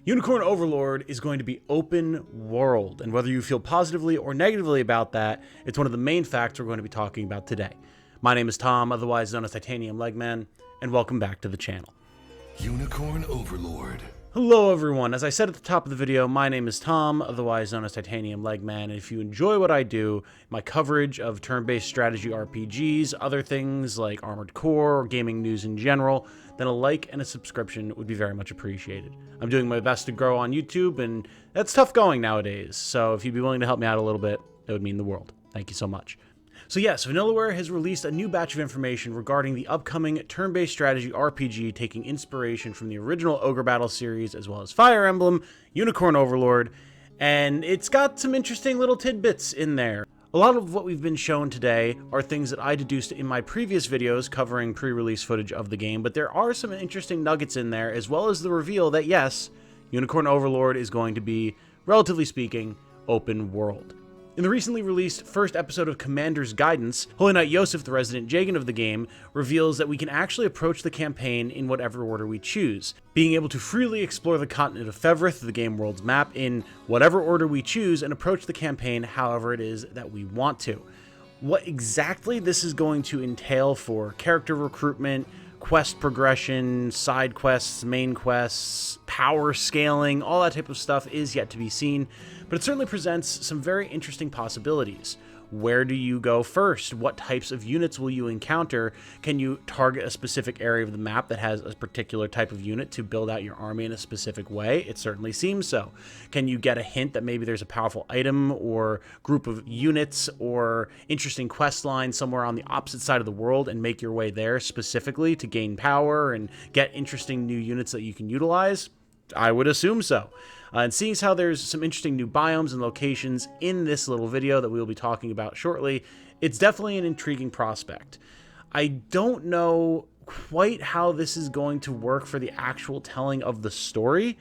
Unicorn Overlord is going to be open world, and whether you feel positively or negatively about that, it's one of the main facts we're going to be talking about today. My name is Tom, otherwise known as Titanium Legman, and welcome back to the channel. Unicorn Overlord. Hello everyone, as I said at the top of the video, my name is Tom, otherwise known as Titanium Legman, and if you enjoy what I do, my coverage of turn-based strategy RPGs, other things like Armored Core, or gaming news in general, then a like and a subscription would be very much appreciated. I'm doing my best to grow on YouTube, and that's tough going nowadays, so if you'd be willing to help me out a little bit, it would mean the world. Thank you so much. So yes, Vanillaware has released a new batch of information regarding the upcoming turn-based strategy RPG taking inspiration from the original Ogre Battle series as well as Fire Emblem, Unicorn Overlord, and it's got some interesting little tidbits in there. A lot of what we've been shown today are things that I deduced in my previous videos covering pre-release footage of the game, but there are some interesting nuggets in there, as well as the reveal that yes, Unicorn Overlord is going to be, relatively speaking, open world. In the recently released first episode of Commander's Guidance, Holy Knight Yosef, the resident Jagan of the game, reveals that we can actually approach the campaign in whatever order we choose, being able to freely explore the continent of Fevrith, the game world's map, in whatever order we choose and approach the campaign however it is that we want to. What exactly this is going to entail for character recruitment, quest progression, side quests, main quests, power scaling, all that type of stuff is yet to be seen, but it certainly presents some very interesting possibilities. Where do you go first? What types of units will you encounter? Can you target a specific area of the map that has a particular type of unit to build out your army in a specific way? It certainly seems so. Can you get a hint that maybe there's a powerful item or group of units or interesting quest line somewhere on the opposite side of the world and make your way there specifically to gain power and get interesting new units that you can utilize? I would assume so. And seeing as how there's some interesting new biomes and locations in this little video that we will be talking about shortly, it's definitely an intriguing prospect. I don't know quite how this is going to work for the actual telling of the story.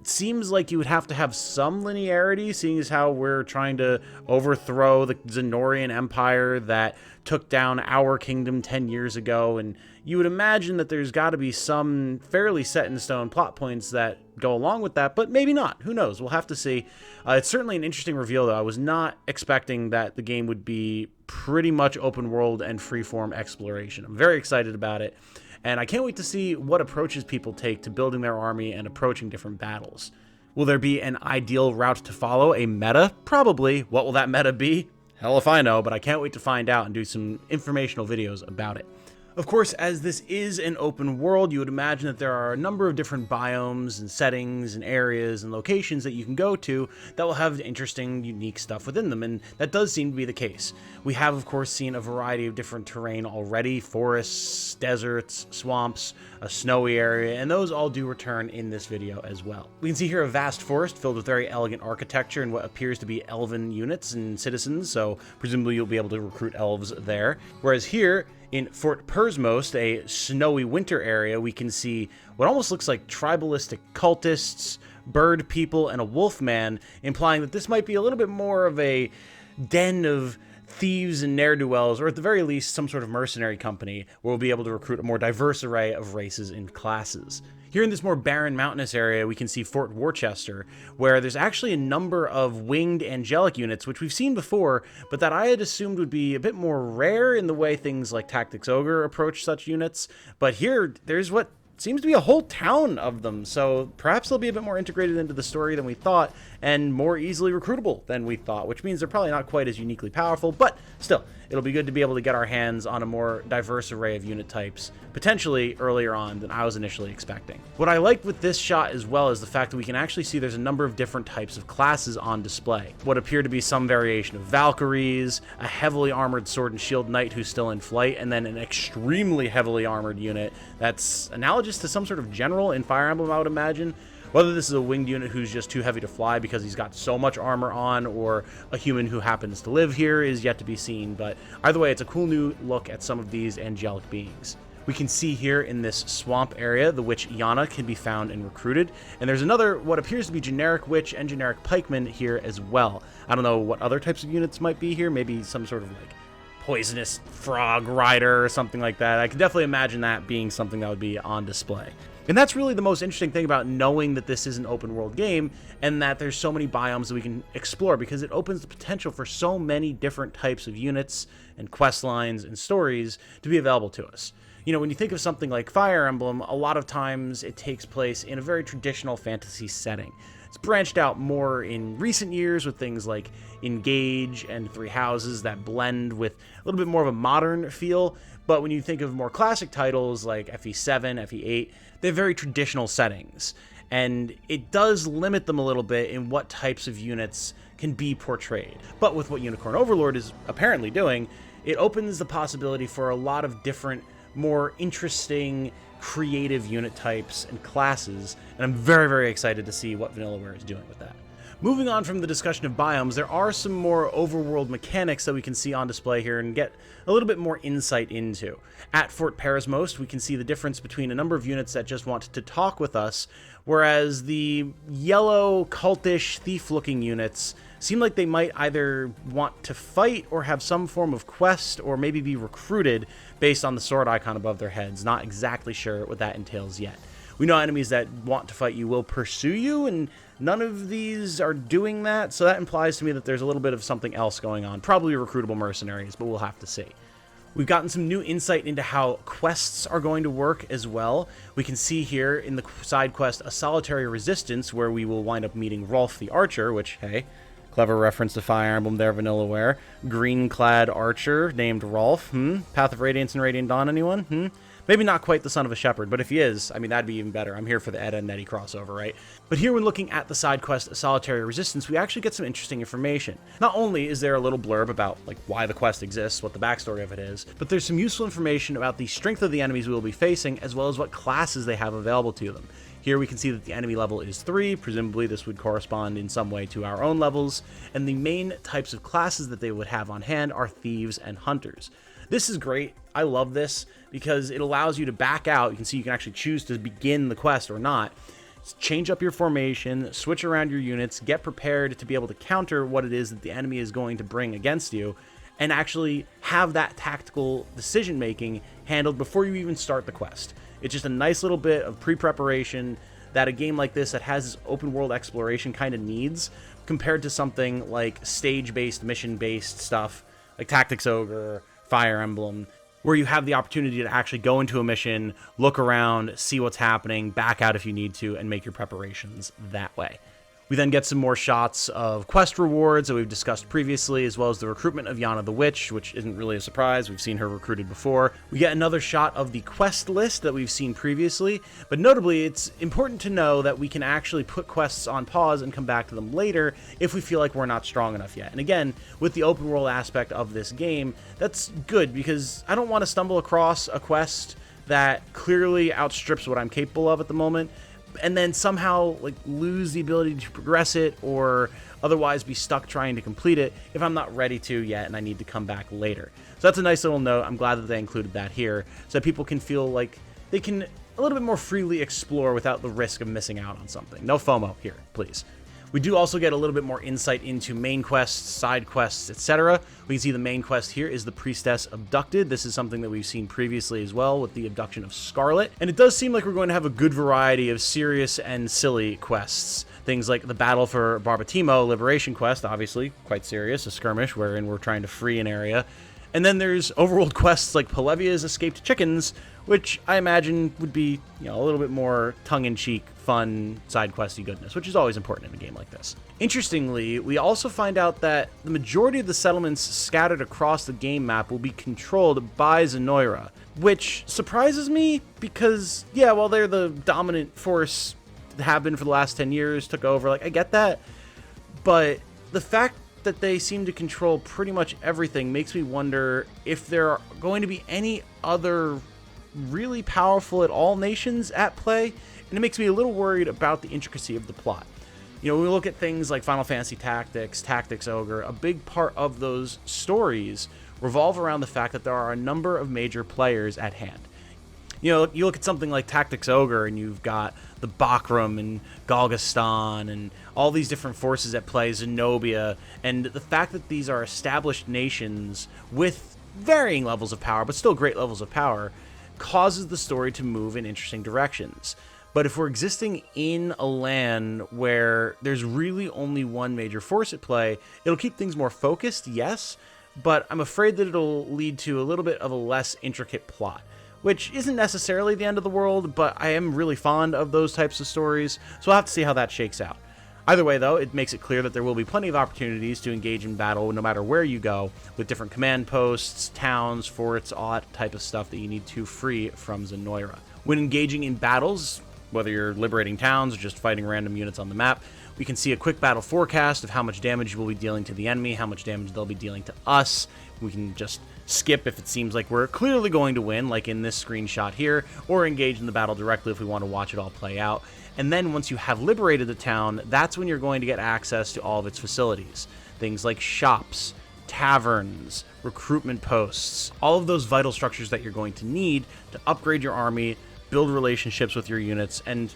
It seems like you would have to have some linearity, seeing as how we're trying to overthrow the Zenorian Empire that took down our kingdom 10 years ago, and you would imagine that there's got to be some fairly set-in-stone plot points that go along with that, but maybe not. Who knows? We'll have to see. It's certainly an interesting reveal, though. I was not expecting that the game would be pretty much open world and freeform exploration. I'm very excited about it, and I can't wait to see what approaches people take to building their army and approaching different battles. Will there be an ideal route to follow, a meta? Probably. What will that meta be? Hell if I know, but I can't wait to find out and do some informational videos about it. Of course, as this is an open world, you would imagine that there are a number of different biomes and settings and areas and locations that you can go to that will have interesting, unique stuff within them, and that does seem to be the case. We have, of course, seen a variety of different terrain already: forests, deserts, swamps, a snowy area, and those all do return in this video as well. We can see here a vast forest filled with very elegant architecture and what appears to be elven units and citizens, so presumably you'll be able to recruit elves there. Whereas here, in Fort Persmost, a snowy winter area, we can see what almost looks like tribalistic cultists, bird people, and a wolf man, implying that this might be a little bit more of a den of thieves and ne'er-do-wells, or at the very least some sort of mercenary company where we'll be able to recruit a more diverse array of races and classes. Here in this more barren mountainous area, we can see Fort Worcester, where there's actually a number of winged angelic units, which we've seen before, but that I had assumed would be a bit more rare in the way things like Tactics Ogre approach such units. But here, there's what seems to be a whole town of them, so perhaps they'll be a bit more integrated into the story than we thought, and more easily recruitable than we thought, which means they're probably not quite as uniquely powerful, but still, it'll be good to be able to get our hands on a more diverse array of unit types, potentially earlier on than I was initially expecting. What I liked with this shot as well is the fact that we can actually see there's a number of different types of classes on display. What appear to be some variation of Valkyries, a heavily armored sword and shield knight who's still in flight, and then an extremely heavily armored unit that's analogous to some sort of general in Fire Emblem, I would imagine. Whether this is a winged unit who's just too heavy to fly because he's got so much armor on, or a human who happens to live here, is yet to be seen, but either way, it's a cool new look at some of these angelic beings. We can see here in this swamp area, the witch Yana can be found and recruited, and there's another what appears to be generic witch and generic pikeman here as well. I don't know what other types of units might be here, maybe some sort of like poisonous frog rider or something like that. I can definitely imagine that being something that would be on display. And that's really the most interesting thing about knowing that this is an open world game and that there's so many biomes that we can explore, because it opens the potential for so many different types of units and quest lines and stories to be available to us. You know, when you think of something like Fire Emblem, a lot of times it takes place in a very traditional fantasy setting. It's branched out more in recent years with things like Engage and Three Houses that blend with a little bit more of a modern feel. But when you think of more classic titles like FE7, FE8, they have very traditional settings. And it does limit them a little bit in what types of units can be portrayed. But with what Unicorn Overlord is apparently doing, it opens the possibility for a lot of different, more interesting, creative unit types and classes, and I'm very, very excited to see what Vanillaware is doing with that. Moving on from the discussion of biomes, there are some more overworld mechanics that we can see on display here and get a little bit more insight into. At Fort Perismost, we can see the difference between a number of units that just want to talk with us, whereas the yellow, cultish, thief-looking units seem like they might either want to fight or have some form of quest or maybe be recruited based on the sword icon above their heads. Not exactly sure what that entails yet. We know enemies that want to fight you will pursue you, and none of these are doing that, so that implies to me that there's a little bit of something else going on. Probably recruitable mercenaries, but we'll have to see. We've gotten some new insight into how quests are going to work as well. We can see here in the side quest A Solitary Resistance, where we will wind up meeting Rolf the Archer, which, hey, clever reference to Fire Emblem there, Vanillaware. Green-clad archer named Rolf. Path of Radiance and Radiant Dawn, anyone? Maybe not quite the son of a shepherd, but if he is, I mean, that'd be even better. I'm here for the Edda and Nettie crossover, right? But here, when looking at the side quest A Solitary Resistance, we actually get some interesting information. Not only is there a little blurb about like why the quest exists, what the backstory of it is, but there's some useful information about the strength of the enemies we will be facing, as well as what classes they have available to them. Here we can see that the enemy level is 3, presumably this would correspond in some way to our own levels, and the main types of classes that they would have on hand are thieves and hunters. This is great. I love this because it allows you to back out. You can see you can actually choose to begin the quest or not. Change up your formation, switch around your units, get prepared to be able to counter what it is that the enemy is going to bring against you, and actually have that tactical decision making handled before you even start the quest. It's just a nice little bit of pre-preparation that a game like this that has this open world exploration kind of needs, compared to something like stage-based, mission-based stuff like Tactics Ogre, Fire Emblem, where you have the opportunity to actually go into a mission, look around, see what's happening, back out if you need to, and make your preparations that way. We then get some more shots of quest rewards that we've discussed previously, as well as the recruitment of Yana the Witch, which isn't really a surprise. We've seen her recruited before. We get another shot of the quest list that we've seen previously, but notably, it's important to know that we can actually put quests on pause and come back to them later if we feel like we're not strong enough yet. And again, with the open world aspect of this game, that's good because I don't want to stumble across a quest that clearly outstrips what I'm capable of at the moment, and then somehow like lose the ability to progress it or otherwise be stuck trying to complete it if I'm not ready to yet and I need to come back later. So that's a nice little note. I'm glad that they included that here so that people can feel like they can a little bit more freely explore without the risk of missing out on something. No FOMO here, please. We do also get a little bit more insight into main quests, side quests, etc. We can see the main quest here is the Priestess Abducted. This is something that we've seen previously as well with the abduction of Scarlet. And it does seem like we're going to have a good variety of serious and silly quests. Things like the Battle for Barbatimo Liberation Quest, obviously quite serious, a skirmish wherein we're trying to free an area. And then there's overworld quests like Palevia's Escaped Chickens, which I imagine would be, you know, a little bit more tongue-in-cheek, fun, side-questy goodness, which is always important in a game like this. Interestingly, we also find out that the majority of the settlements scattered across the game map will be controlled by Zenoira, which surprises me because, yeah, while they're the dominant force, have been for the last 10 years, took over, like, I get that, but the fact that they seem to control pretty much everything makes me wonder if there are going to be any other really powerful at all nations at play, and it makes me a little worried about the intricacy of the plot. You know, when we look at things like Final Fantasy Tactics, Tactics Ogre, a big part of those stories revolve around the fact that there are a number of major players at hand. You know, you look at something like Tactics Ogre, and you've got the Bakram and Galgastan and all these different forces at play, Zenobia, and the fact that these are established nations with varying levels of power, but still great levels of power, causes the story to move in interesting directions. But if we're existing in a land where there's really only one major force at play, it'll keep things more focused, yes, but I'm afraid that it'll lead to a little bit of a less intricate plot, which isn't necessarily the end of the world, but I am really fond of those types of stories, so we'll have to see how that shakes out. Either way, though, it makes it clear that there will be plenty of opportunities to engage in battle no matter where you go, with different command posts, towns, forts, all that type of stuff that you need to free from Zenoira. When engaging in battles, whether you're liberating towns or just fighting random units on the map, we can see a quick battle forecast of how much damage we'll be dealing to the enemy, how much damage they'll be dealing to us. We can just skip if it seems like we're clearly going to win, like in this screenshot here, or engage in the battle directly if we want to watch it all play out. And then once you have liberated the town, that's when you're going to get access to all of its facilities. Things like shops, taverns, recruitment posts, all of those vital structures that you're going to need to upgrade your army, build relationships with your units, and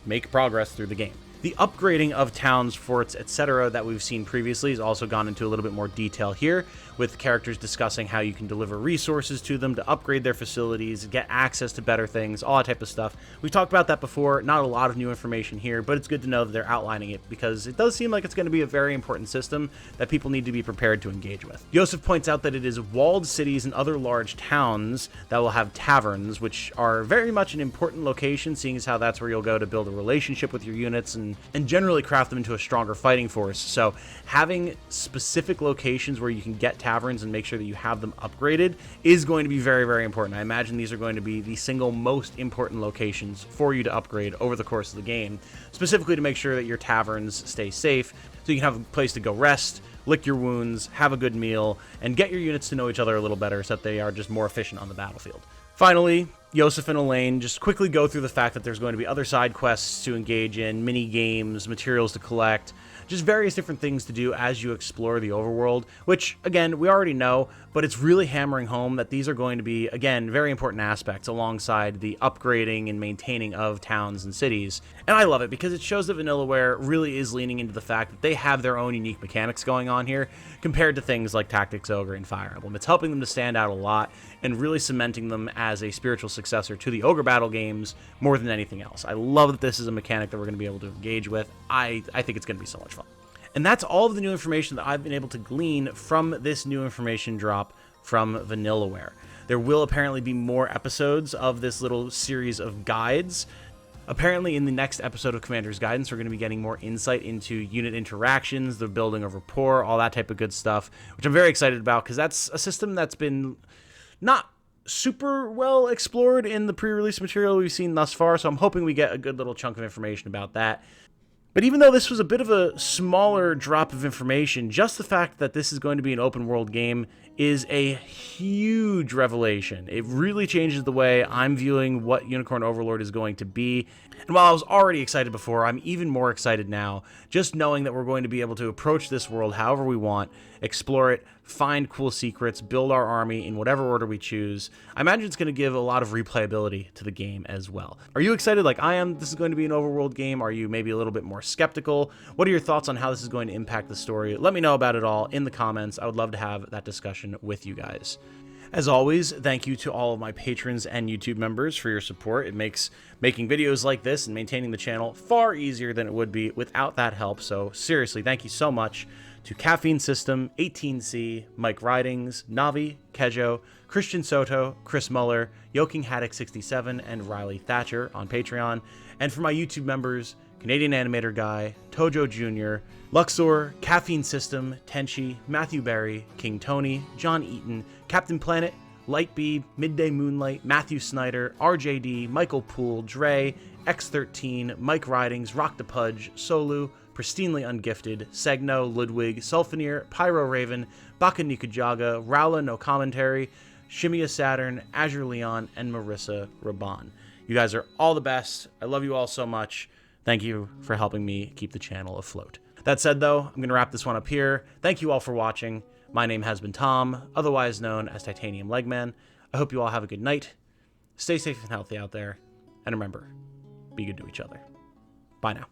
make progress through the game. The upgrading of towns, forts, etc. that we've seen previously has also gone into a little bit more detail here, with characters discussing how you can deliver resources to them to upgrade their facilities, get access to better things, all that type of stuff. We've talked about that before, not a lot of new information here, but it's good to know that they're outlining it because it does seem like it's going to be a very important system that people need to be prepared to engage with. Yosef points out that it is walled cities and other large towns that will have taverns, which are very much an important location, seeing as how that's where you'll go to build a relationship with your units and generally craft them into a stronger fighting force. So having specific locations where you can get taverns and make sure that you have them upgraded is going to be very, very important. I imagine these are going to be the single most important locations for you to upgrade over the course of the game, specifically to make sure that your taverns stay safe, so you can have a place to go rest, lick your wounds, have a good meal, and get your units to know each other a little better so that they are just more efficient on the battlefield. Finally, Yosef and Elaine just quickly go through the fact that there's going to be other side quests to engage in, mini games, materials to collect, just various different things to do as you explore the overworld, which, again, we already know, but it's really hammering home that these are going to be, again, very important aspects alongside the upgrading and maintaining of towns and cities. And I love it because it shows that Vanillaware really is leaning into the fact that they have their own unique mechanics going on here compared to things like Tactics Ogre and Fire Emblem. It's helping them to stand out a lot and really cementing them as a spiritual successor to the Ogre Battle games more than anything else. I love that this is a mechanic that we're going to be able to engage with. I think it's going to be so much fun. And that's all of the new information that I've been able to glean from this new information drop from Vanillaware. There will apparently be more episodes of this little series of guides. Apparently in the next episode of Commander's Guidance, we're going to be getting more insight into unit interactions, the building of rapport, all that type of good stuff, which I'm very excited about because that's a system that's been not super well explored in the pre-release material we've seen thus far, so I'm hoping we get a good little chunk of information about that. But even though this was a bit of a smaller drop of information, just the fact that this is going to be an open world game is a huge revelation. It really changes the way I'm viewing what Unicorn Overlord is going to be. And while I was already excited before, I'm even more excited now, just knowing that we're going to be able to approach this world however we want, explore it, find cool secrets, build our army in whatever order we choose. I imagine it's going to give a lot of replayability to the game as well. Are you excited like I am? This is going to be an overworld game. Are you maybe a little bit more skeptical? What are your thoughts on how this is going to impact the story? Let me know about it all in the comments. I would love to have that discussion with you guys. As always, thank you to all of my patrons and YouTube members for your support. It makes making videos like this and maintaining the channel far easier than it would be without that help. So seriously, thank you so much to Caffeine System, 18C, Mike Ridings, Navi, Kejo, Christian Soto, Chris Muller, Yoking Haddock 67, and Riley Thatcher on Patreon. And for my YouTube members, Canadian Animator Guy, Tojo Jr., Luxor, Caffeine System, Tenchi, Matthew Berry, King Tony, John Eaton, Captain Planet, Lightbeeb, Midday Moonlight, Matthew Snyder, RJD, Michael Poole, Dre, X13, Mike Ridings, Rock the Pudge, Solu, Pristinely Ungifted, Segno, Ludwig, Sulfaneer, Pyro Raven, Baka Nikujaga, Rowla No Commentary, Shimia Saturn, Azure Leon, and Marissa Raban. You guys are all the best. I love you all so much. Thank you for helping me keep the channel afloat. That said, though, I'm going to wrap this one up here. Thank you all for watching. My name has been Tom, otherwise known as Titanium Legman. I hope you all have a good night. Stay safe and healthy out there. And remember, be good to each other. Bye now.